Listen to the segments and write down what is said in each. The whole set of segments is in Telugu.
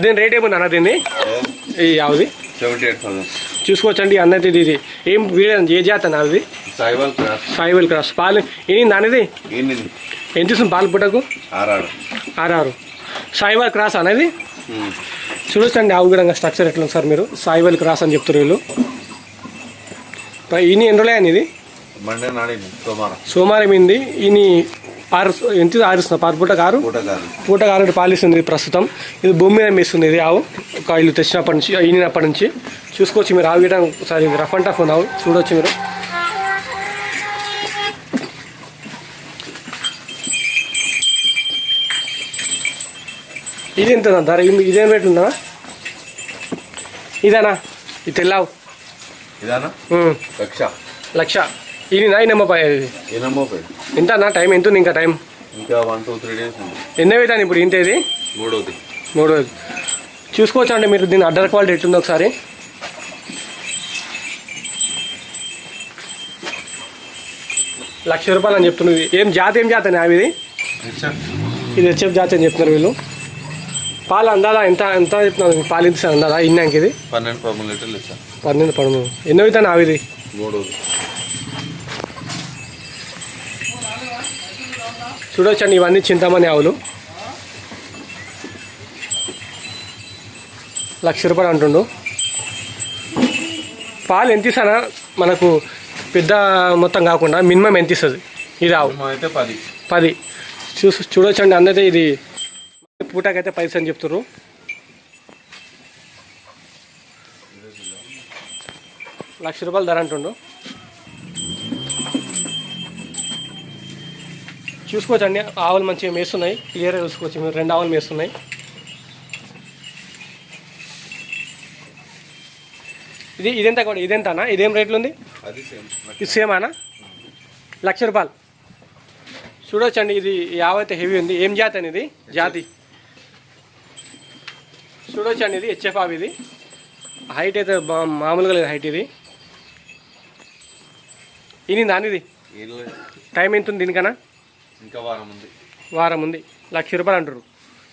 దీని రేట్ ఏముంది అన్న దీన్ని ఈ యావది 78,000 చూసుకోవచ్చండి అన్నది ఇది ఏం వీడని ఏ జాత అది సాయివల్ క్రాస్ పాలు ఏనింది అనేది ఎంత ఇస్తుంది పాలు పుట్టకు 6 సాయివల్ క్రాస్ అనేది చూడొచ్చండి ఆవు కూడా స్ట్రక్చర్ ఎట్లా సార్ మీరు సాయివల్ క్రాస్ అని చెప్తారు వీళ్ళు ఈయన ఎన్ని రోజులు అని ఇది సోమవారం అయింది ఈయన 6 ఎంత 6 ఇస్తున్నా పాలు పూటకు 6 పాలిస్తుంది ప్రస్తుతం ఇది భూమి మీద మేస్తుంది ఇది ఆవు ఒక ఇల్లు తెచ్చినప్పటి నుంచి ఈనినప్పటి నుంచి చూసుకోవచ్చు మీరు ఆవు గీయడం ఒకసారి ఇది రఫ్ అండ్ టఫ్ ఉంది ఆవు చూడవచ్చు మీరు ఇది ఎంత ధర ఇదేం రేట్ ఉందా ఇదేనా ఇది తెల్లావు లక్ష ఇది నా నమ్మపై ఎంత అన్న టైం ఎంత ఉంది ఇంకా టైం ఎన్నో అవుతాను ఇప్పుడు ఇంత ఇది మూడోది చూసుకోవచ్చు అండి మీరు దీని అడ్డర్ క్వాలిటీ ఎట్టుందో ఒకసారి ₹1,00,000 అని చెప్తున్నది ఏం జాతి అని అవి ఇది హెచ్ఎఫ్ జాతి అని చెప్తున్నారు వీళ్ళు పాలు అందాదా ఎంత చెప్తున్నారు పాలు ఇస్తాను అందాదా ఇన్నాక ఇది 12 లీటర్లు 13 ఎన్నో అవుతాను అవి చూడొచ్చండి ఇవన్నీ చింతామణి ఆవులు ₹1,00,000 అంటుండు పాలు ఎంత ఇస్తానా మనకు పెద్ద మొత్తం కాకుండా మినిమం ఎంత ఇస్తుంది ఇది ఆవు 10 చూడొచ్చండి అందరైతే ఇది పూటకైతే 10 అని చెప్తున్నారు ₹1,00,000 ధర అంటుండు చూసుకోవచ్చండి ఆవులు మంచిగా మేస్తున్నాయి క్లియర్గా చూసుకోవచ్చు మీరు 2 ఆవులు మేస్తున్నాయి ఇదెంత కూడా ఇదెంతనా ఇదేం రేట్లు ఉంది ఇది సేమ్ అనా ₹1,00,000 చూడొచ్చండి ఇది ఈ ఆవు అయితే హెవీ ఉంది ఏం జాతి అని ఇది జాతి చూడొచ్చండి ఇది హెచ్ఎఫ్ ఆవు ఇది హైట్ అయితే మామూలుగా లేదు హైట్ ఇది దాని ఇది టైం ఎంత ఉంది దీనికన్నా ఇంకా వారం ఉంది ₹1,00,000 అంటారు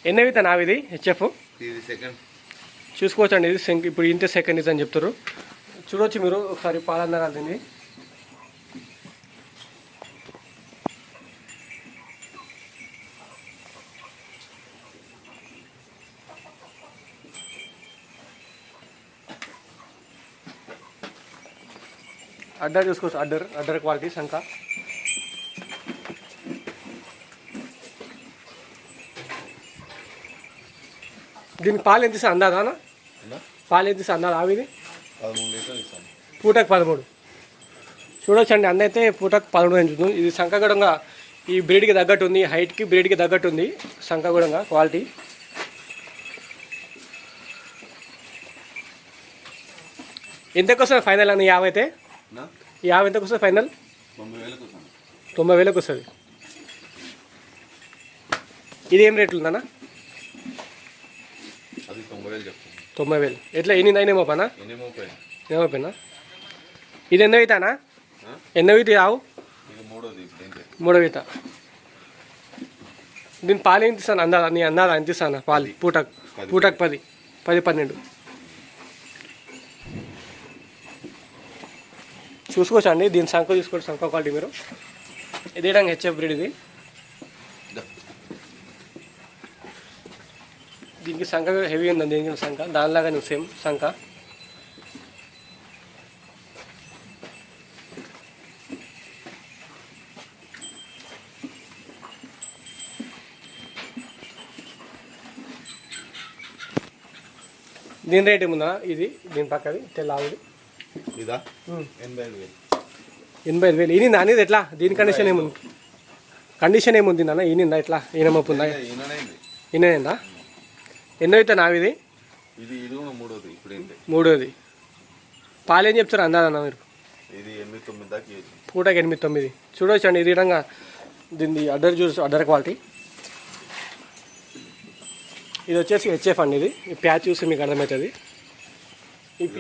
ఎన్ని అవుతాను ఆవి ఇది హెచ్ఎఫ్ చూసుకోవచ్చండి ఇది ఇప్పుడు ఇంతే సెకండ్ ఇది అని చెప్తారు చూడవచ్చు మీరు ఒకసారి పాలన్నరాలు దీన్ని అడ్డర్ చూసుకోవచ్చు అడ్డర్ క్వాలిటీ సంఖ దీనికి పాలు ఎంత ఇస్తుంది అందాదా పాలు ఎంత ఇస్తుంది అందాదా ఆవిది 13 లీటర్లు పూటకు 13 చూడొచ్చండి అన్న అయితే పూటకు 13 ఎంచుతుంది ఇది సంఖగూడంగా ఈ బ్రీడ్కి తగ్గట్టు ఉంది హైట్కి బ్రీడ్కి తగ్గట్టు ఉంది సంఖగూడంగా క్వాలిటీ ఎంతకు వస్తుంది ఫైనల్ అని యాభై అయితే ఈ యాభై ఎంతకు వస్తుంది ఫైనల్ 90,000 వస్తుంది ఇది ఏం రేట్లు ఉందన్నా 90,000 ఎట్లా ఎన్ని అయినా పనా ఏమో పైన ఇది ఎన్నో అవుతానా ఎన్నో అవుతాయి ఆవు మూడో అవుతా దీని పాలు ఎంత ఇస్తాను అందాదా నీ అందాదా ఎంత ఇస్తాను పాలు పూటకు 10-12 చూసుకోవచ్చండి దీని సంఖ చూసుకోండి సంఖ క్వాలిటీ మీరు ఇది విధంగా హెచ్ఎఫ్ బ్రీడ్ ఇది దీనికి సంఖ హెవీ ఉందండి దీనికి సంఖ దానిలాగా సేమ్ సంఖ దీని రేట్ ఏముందా ఇది దీని పక్కది తెల్లావుది 85,000 ఈనిందా అనేది ఎట్లా దీని కండిషన్ ఏముంది నాన్న ఈనిందా ఎట్లా ఈనమప్పుందా ఈయనదా ఎన్నో అవుతా నావిది మూడోది పాలు ఏం చెప్తారు అందాదన్న మీరు పూటకి 8-9 చూడవచ్చు ఇది విధంగా దీన్ని అడ్డర్ క్వాలిటీ ఇది వచ్చేసి హెచ్ఎఫ్ అండి ఇది ఈ ప్యాచ్ చూసి మీకు అర్థమవుతుంది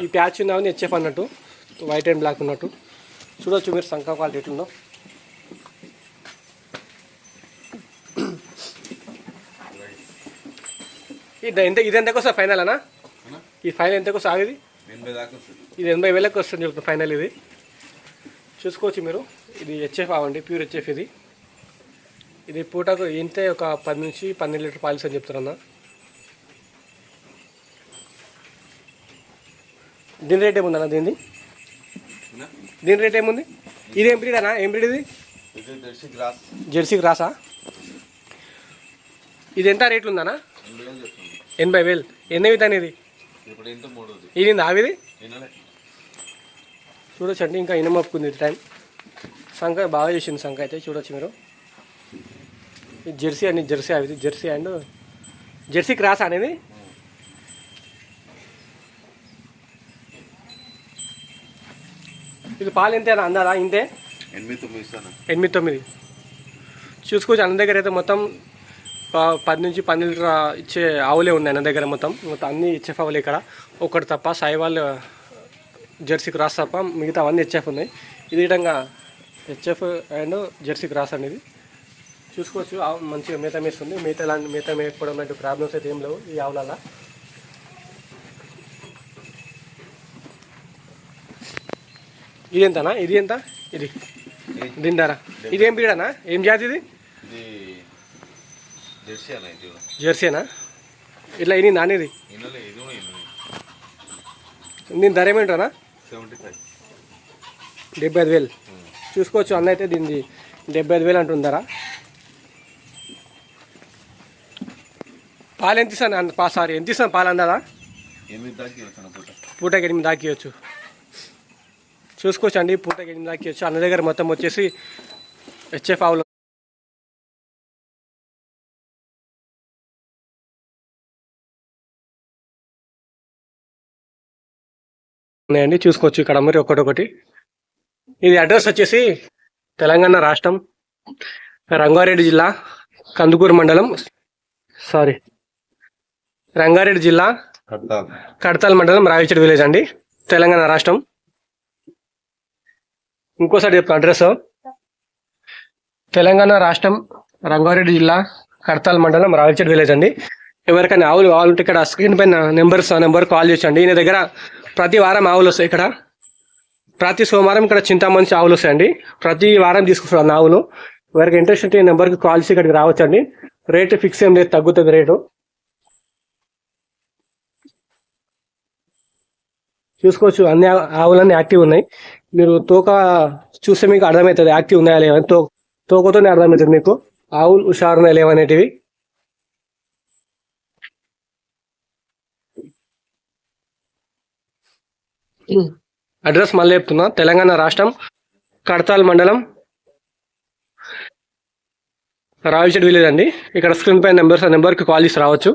ఈ ప్యాచ్ ఉందామని హెచ్ఎఫ్ అన్నట్టు వైట్ అండ్ బ్లాక్ ఉన్నట్టు చూడవచ్చు మీరు సంఖ క్వాలిటీ ఎట్లుందో ఇది ఎంతకు వస్తుంది ఫైనల్ అన్నా? ఈ ఫైనల్ ఎంతకు వస్తుంది ఇది? 80 దాకా వస్తుంది. ఇది 80,000కి వస్తుంది చెప్తుంది ఫైనల్. ఇది చూసుకోవచ్చు మీరు. ఇది హెచ్ఎఫ్ అవ్వండి, ప్యూర్ హెచ్ఎఫ్ ఇది. ఇది పూటకు ఇంతే ఒక 10 నుంచి 12 లీటర్ పాలిస్ అని చెప్తారన్న. దీని రేట్ ఏముందన్న? దీని రేట్ ఏముంది? ఇది ఏం బ్రీడ్ అన్న? ఏం బ్రీడ్ ఇది? జెర్సీ క్రాసా? ఇది ఎంత రేట్లు ఉందన్నా? 80,000. ఎన్నవి దాని ఇది? ఇది ఆవిది చూడొచ్చండి. ఇంకా ఇనమప్పుకుంది టైం. సంఖ బాగా చేసింది సంఖ అయితే చూడొచ్చు మీరు. ఇది జెర్సీ అండి, జెర్సీ అవి జెర్సీ అండ్ జెర్సీ క్రాస్ అనేది. ఇది పాలు ఎంత అందాదా? ఇంతే 8-9 చూసుకోవచ్చు. అన్న దగ్గర అయితే మొత్తం 10 నుంచి 12 లీటర్ ఇచ్చే ఆవులే ఉన్నాయి అన్న దగ్గర. మొత్తం అన్ని హెచ్ఎఫ్ ఆవులే ఇక్కడ, ఒకటి తప్ప సాయివాల్ జెర్సీ క్రాస్ తప్ప మిగతా అవన్నీ హెచ్ఎఫ్ ఉన్నాయి. ఇది విధంగా హెచ్ఎఫ్ అండ్ జెర్సీ క్రాస్ అనేది చూసుకోవచ్చు. ఆవు మంచిగా మేత మేస్తుంది. మేత మేకపోవడం లాంటి ప్రాబ్లమ్స్ అయితే ఏం లేవు ఈ ఆవులలో. ఇది ఎంతనా? ఇది ఎంత? ఇది దీని ధర? ఇది ఏం బ్రీడ్ అన్నా? ఏం జాతి ఇది? జెర్సీనా? ఇట్లా ఇది నానేది దీని ధర ఏమేంటానా? 75,000 చూసుకోవచ్చు. అన్న అయితే దీన్ని 75,000 అంటుంది ధర. పాలు ఎంత ఇస్తాను? సారీ, ఎంత ఇస్తాను పాలు అందాదా? పూటకి 8 దాకా ఇవ్వచ్చు. చూసుకోవచ్చు అండి, పూటకి 8 దాకా ఇవ్వచ్చు. అన్న దగ్గర మొత్తం వచ్చేసి హెచ్ఎఫ్ ఆవులు ఉన్నాయండి. చూసుకోవచ్చు ఇక్కడ మరి ఒకటొకటి. ఇది అడ్రస్ వచ్చేసి తెలంగాణ రాష్ట్రం, రంగారెడ్డి జిల్లా, కందుకూరు మండలం, రంగారెడ్డి జిల్లా, కడతాల్ మండలం, రావిచడి విలేజ్ అండి, తెలంగాణ రాష్ట్రం. ఇంకోసారి చెప్తాను అడ్రస్. తెలంగాణ రాష్ట్రం, రంగారెడ్డి జిల్లా, కడతాల్ మండలం, రావిచడి విలేజ్ అండి. ఎవరికైనా ఆవులు కావాలంటే ఇక్కడ స్క్రీన్ పైన నెంబర్ కాల్ చేయండి. ఈయన దగ్గర ప్రతి వారం ఆవులు వస్తాయి. ఇక్కడ ప్రతి సోమవారం ఇక్కడ చింతామంచి ఆవులు వస్తాయండి. ప్రతి వారం తీసుకొస్తాను ఆవులు. ఎవరికి ఇంట్రెస్ట్ ఉంటే ఈ నెంబర్కి కాల్ చేసి ఇక్కడికి రావచ్చండి. రేటు ఫిక్స్ ఏం లేదు, తగ్గుతుంది రేటు. చూసుకోవచ్చు అన్ని ఆవులన్నీ యాక్టివ్ ఉన్నాయి. మీరు తోక చూస్తే మీకు అర్థమవుతుంది యాక్టివ్ ఉన్నాయా లేవని. తోకతోనే అర్థమవుతుంది మీకు ఆవులు హుషారున్నాయా లేవనేటివి. అడ్రస్ మళ్ళీ చెప్తున్నా, తెలంగాణ రాష్ట్రం, కడతాల్ మండలం, రావిచడి విలేజ్ అండి. ఇక్కడ స్క్రీన్ పై నెంబర్కి కాల్ చేసి రావచ్చు.